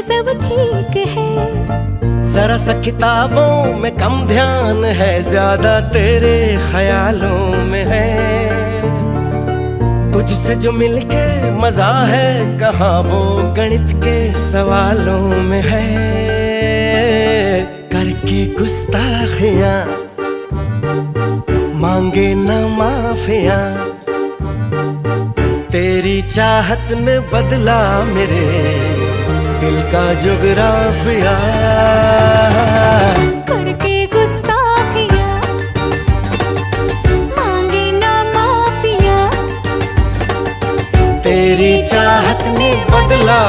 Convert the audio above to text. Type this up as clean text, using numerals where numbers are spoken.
सब ठीक है। जरा सा किताबों में कम ध्यान है, ज्यादा तेरे ख्यालों में है। तुझसे जो मिलके मजा है, कहाँ वो गणित के सवालों में है। करके गुस्ताखियां मांगे न माफिया, तेरी चाहत ने बदला मेरे दिल का जुगराफिया। करके गुस्ताखियां मांगे ना माफिया, तेरी चाहत ने बदला